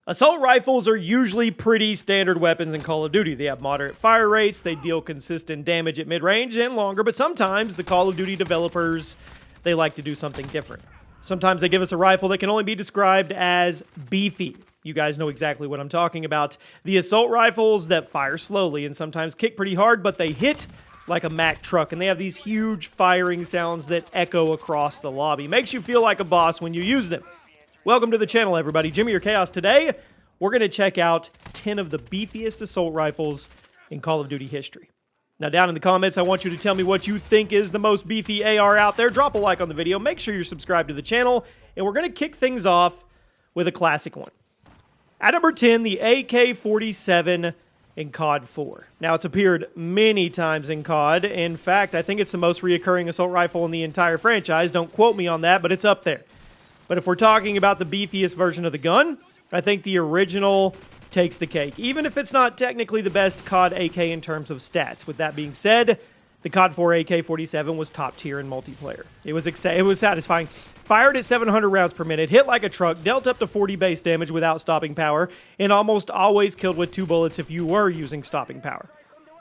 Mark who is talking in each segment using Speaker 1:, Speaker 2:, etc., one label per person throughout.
Speaker 1: Assault rifles are usually pretty standard weapons in Call of Duty. They have moderate fire rates, they deal consistent damage at mid-range and longer, but sometimes the Call of Duty developers, they like to do something different. Sometimes they give us a rifle that can only be described as beefy. You guys know exactly what I'm talking about. The assault rifles that fire slowly and sometimes kick pretty hard, but they hit like a Mack truck, and they have these huge firing sounds that echo across the lobby. Makes you feel like a boss when you use them. Welcome to the channel, everybody. Jimmy or Chaos. Today, we're going to check out 10 of the beefiest assault rifles in Call of Duty history. Now, down in the comments, I want you to tell me what you think is the most beefy AR out there. Drop a like on the video. Make sure you're subscribed to the channel. And we're going to kick things off with a classic one. At number 10, the AK-47 in COD 4. Now, it's appeared many times in COD. In fact, I think it's the most reoccurring assault rifle in the entire franchise. Don't quote me on that, but it's up there. But if we're talking about the beefiest version of the gun, I think the original takes the cake, even if it's not technically the best COD AK in terms of stats. With that being said, the COD 4 AK-47 was top tier in multiplayer. It was satisfying. Fired at 700 rounds per minute, hit like a truck, dealt up to 40 base damage without stopping power, and almost always killed with 2 bullets if you were using stopping power.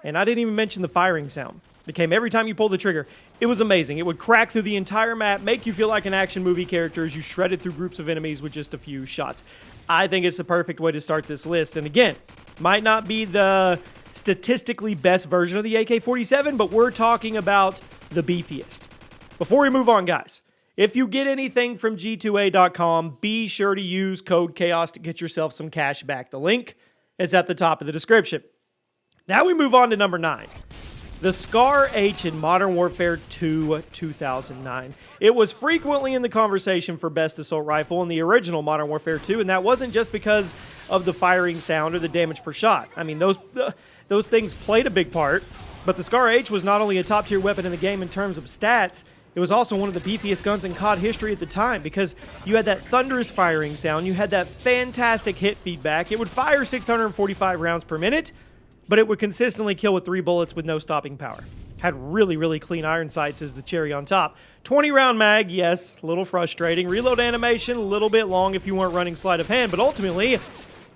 Speaker 1: And I didn't even mention the firing sound. It came every time you pulled the trigger. It was amazing. It would crack through the entire map, make you feel like an action movie character as you shredded through groups of enemies with just a few shots. I think it's the perfect way to start this list. And again, might not be the statistically best version of the AK-47, but we're talking about the beefiest. Before we move on, guys, if you get anything from G2A.com, be sure to use code CHAOS to get yourself some cash back. The link is at the top of the description. Now we move on to number 9. The SCARH in Modern Warfare 2 2009. It was frequently in the conversation for best assault rifle in the original Modern Warfare 2, and that wasn't just because of the firing sound or the damage per shot. I mean, those things played a big part, but the SCARH was not only a top-tier weapon in the game in terms of stats, it was also one of the beefiest guns in COD history at the time because you had that thunderous firing sound, you had that fantastic hit feedback. It would fire 645 rounds per minute, but it would consistently kill with 3 bullets with no stopping power. Had really, really clean iron sights as the cherry on top. 20-round mag, yes, a little frustrating. Reload animation, a little bit long if you weren't running sleight of hand, but ultimately,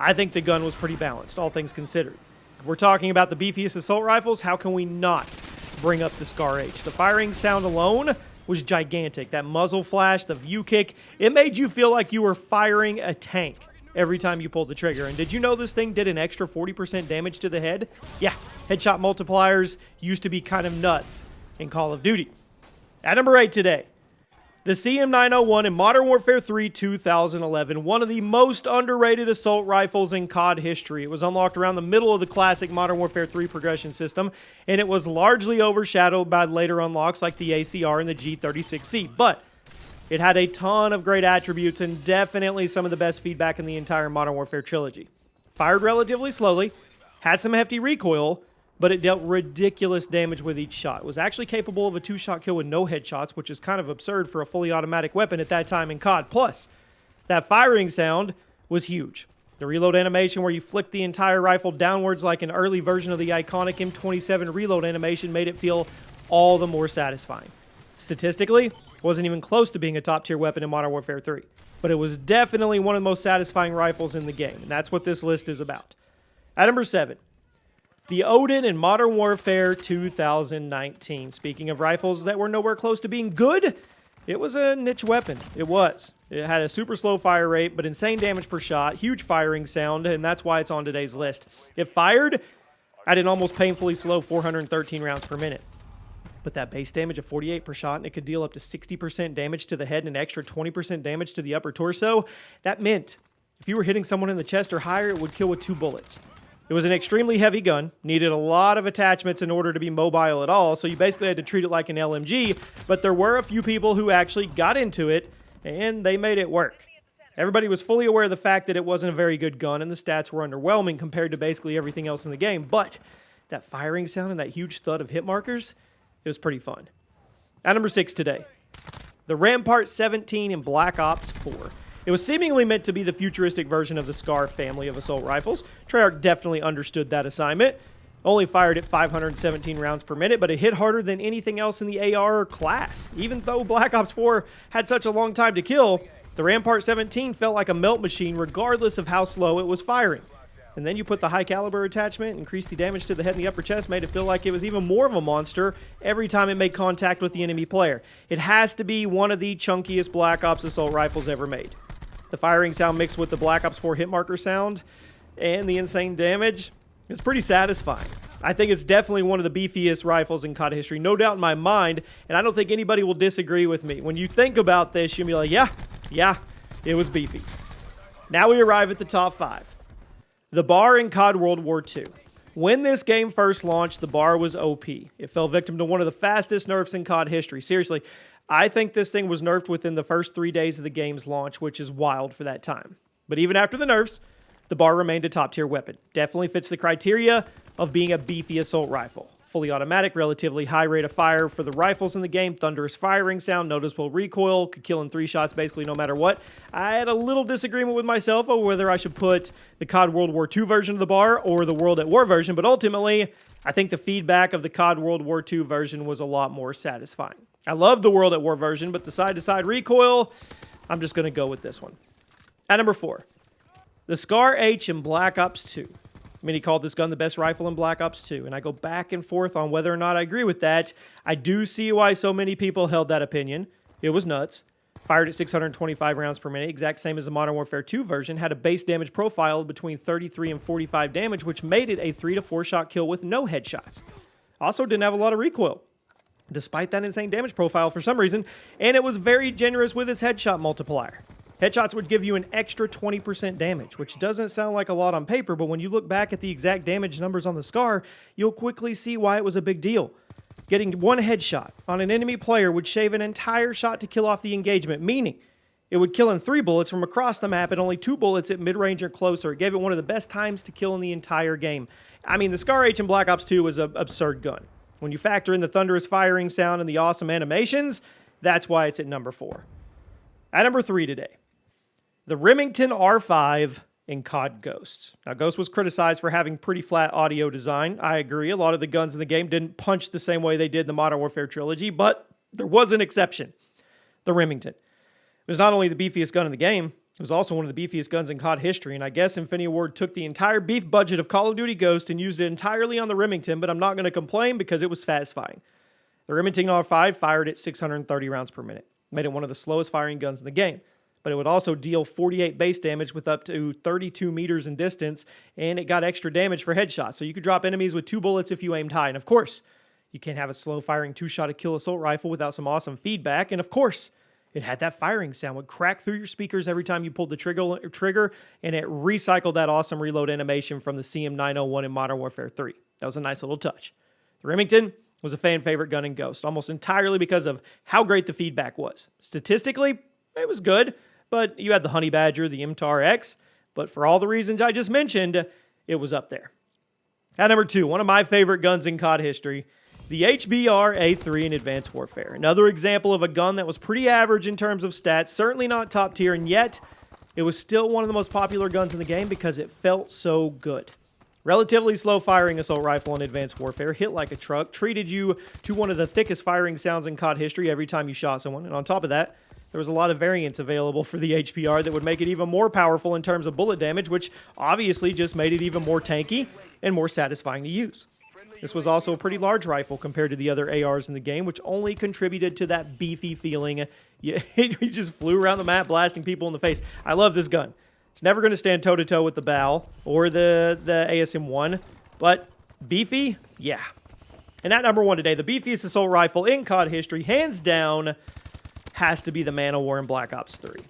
Speaker 1: I think the gun was pretty balanced, all things considered. If we're talking about the beefiest assault rifles, how can we not bring up the SCARH? The firing sound alone was gigantic. That muzzle flash, the view kick, it made you feel like you were firing a tank every time you pulled the trigger. And did you know this thing did an extra 40% damage to the head? Yeah, headshot multipliers used to be kind of nuts in Call of Duty. At number 8 today, the CM901 in Modern Warfare 3 2011, one of the most underrated assault rifles in COD history. It was unlocked around the middle of the classic Modern Warfare 3 progression system, and it was largely overshadowed by later unlocks like the ACR and the G36C, but it had a ton of great attributes and definitely some of the best feedback in the entire Modern Warfare trilogy. Fired relatively slowly, had some hefty recoil, but it dealt ridiculous damage with each shot. It was actually capable of a 2-shot kill with no headshots, which is kind of absurd for a fully automatic weapon at that time in COD. Plus, that firing sound was huge. The reload animation where you flick the entire rifle downwards like an early version of the iconic M27 reload animation made it feel all the more satisfying. Statistically, wasn't even close to being a top-tier weapon in Modern Warfare 3, but it was definitely one of the most satisfying rifles in the game, and that's what this list is about. At number 7, the Odin in Modern Warfare 2019. Speaking of rifles that were nowhere close to being good, it was a niche weapon. It was. It had a super slow fire rate, but insane damage per shot, huge firing sound, and that's why it's on today's list. It fired at an almost painfully slow 413 rounds per minute. But that base damage of 48 per shot, and it could deal up to 60% damage to the head and an extra 20% damage to the upper torso. That meant if you were hitting someone in the chest or higher, it would kill with 2 bullets. It was an extremely heavy gun, needed a lot of attachments in order to be mobile at all, so you basically had to treat it like an LMG, but there were a few people who actually got into it, and they made it work. Everybody was fully aware of the fact that it wasn't a very good gun, and the stats were underwhelming compared to basically everything else in the game, but that firing sound and that huge thud of hit markers, it was pretty fun. At number 6 today, the Rampart 17 in Black Ops 4. It was seemingly meant to be the futuristic version of the SCARH family of assault rifles. Treyarch definitely understood that assignment. Only fired at 517 rounds per minute, but it hit harder than anything else in the AR class. Even though Black Ops 4 had such a long time to kill, The Rampart 17 felt like a melt machine regardless of how slow it was firing. And then you put the high caliber attachment, increased the damage to the head and the upper chest, made it feel like it was even more of a monster every time it made contact with the enemy player. It has to be one of the chunkiest Black Ops assault rifles ever made. The firing sound mixed with the Black Ops 4 hit marker sound and the insane damage is pretty satisfying. I think it's definitely one of the beefiest rifles in COD history, no doubt in my mind, and I don't think anybody will disagree with me. When you think about this, you'll be like, yeah, it was beefy. Now we arrive at the top 5. The bar in COD World War II. When this game first launched, the bar was OP. It fell victim to one of the fastest nerfs in COD history. Seriously, I think this thing was nerfed within the first 3 days of the game's launch, which is wild for that time. But even after the nerfs, the bar remained a top-tier weapon. Definitely fits the criteria of being a beefy assault rifle. Fully automatic, relatively high rate of fire for the rifles in the game, thunderous firing sound, noticeable recoil, could kill in 3 shots basically no matter what. I had a little disagreement with myself over whether I should put the COD World War II version of the bar or the World at War version, but ultimately, I think the feedback of the COD World War II version was a lot more satisfying. I love the World at War version, but the side-to-side recoil, I'm just going to go with this one. At number 4, the SCARH in Black Ops 2. Many called this gun the best rifle in Black Ops 2, and I go back and forth on whether or not I agree with that. I do see why so many people held that opinion. It was nuts. Fired at 625 rounds per minute, exact same as the Modern Warfare 2 version, had a base damage profile of between 33 and 45 damage, which made it a 3 to 4 shot kill with no headshots. Also didn't have a lot of recoil, despite that insane damage profile for some reason, and it was very generous with its headshot multiplier. Headshots would give you an extra 20% damage, which doesn't sound like a lot on paper, but when you look back at the exact damage numbers on the SCAR, you'll quickly see why it was a big deal. Getting one headshot on an enemy player would shave an entire shot to kill off the engagement, meaning it would kill in 3 bullets from across the map and only 2 bullets at mid-range or closer. It gave it one of the best times to kill in the entire game. I mean, the SCARH in Black Ops 2 was an absurd gun. When you factor in the thunderous firing sound and the awesome animations, that's why it's at number 4. At number 3 today, the Remington R5 in COD Ghost. Now, Ghost was criticized for having pretty flat audio design. I agree. A lot of the guns in the game didn't punch the same way they did in the Modern Warfare trilogy, but there was an exception. The Remington. It was not only the beefiest gun in the game, it was also one of the beefiest guns in COD history, and I guess Infinity Ward took the entire beef budget of Call of Duty Ghost and used it entirely on the Remington, but I'm not going to complain because it was satisfying. The Remington R5 fired at 630 rounds per minute. Made it one of the slowest firing guns in the game. But it would also deal 48 base damage with up to 32 meters in distance, and it got extra damage for headshots. So you could drop enemies with 2 bullets if you aimed high. And of course, you can't have a slow-firing 2-shot-to-kill assault rifle without some awesome feedback. And of course, it had that firing sound. It would crack through your speakers every time you pulled the trigger, and it recycled that awesome reload animation from the CM901 in Modern Warfare 3. That was a nice little touch. The Remington was a fan favorite gun in Ghost, almost entirely because of how great the feedback was. Statistically, it was good. But you had the Honey Badger, the MTAR X, but for all the reasons I just mentioned, it was up there. At number 2, one of my favorite guns in COD history, the HBR A3 in Advanced Warfare. Another example of a gun that was pretty average in terms of stats, certainly not top tier, and yet it was still one of the most popular guns in the game because it felt so good. Relatively slow firing assault rifle in Advanced Warfare, hit like a truck, treated you to one of the thickest firing sounds in COD history every time you shot someone, and on top of that, there was a lot of variants available for the HPR that would make it even more powerful in terms of bullet damage, which obviously just made it even more tanky and more satisfying to use. This was also a pretty large rifle compared to the other ARs in the game, which only contributed to that beefy feeling. You just flew around the map blasting people in the face. I love this gun. It's never going to stand toe-to-toe with the BAL or the ASM-1, but beefy, yeah. And at number 1 today, the beefiest assault rifle in COD history, hands down, has to be the Man of War in Black Ops 3.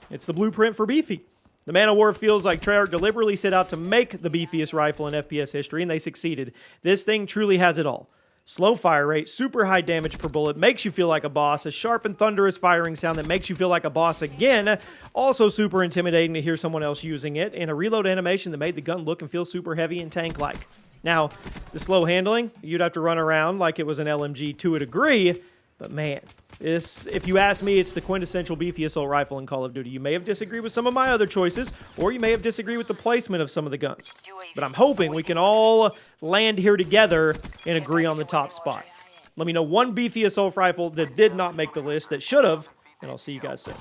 Speaker 1: It's the blueprint for beefy. The Man of War feels like Treyarch deliberately set out to make the beefiest rifle in FPS history, and they succeeded. This thing truly has it all. Slow fire rate, super high damage per bullet, makes you feel like a boss, a sharp and thunderous firing sound that makes you feel like a boss again, also super intimidating to hear someone else using it, and a reload animation that made the gun look and feel super heavy and tank-like. Now, the slow handling, you'd have to run around like it was an LMG to a degree, but man, if you ask me, it's the quintessential beefy assault rifle in Call of Duty. You may have disagreed with some of my other choices, or you may have disagreed with the placement of some of the guns. But I'm hoping we can all land here together and agree on the top spot. Let me know one beefy assault rifle that did not make the list that should have, and I'll see you guys soon.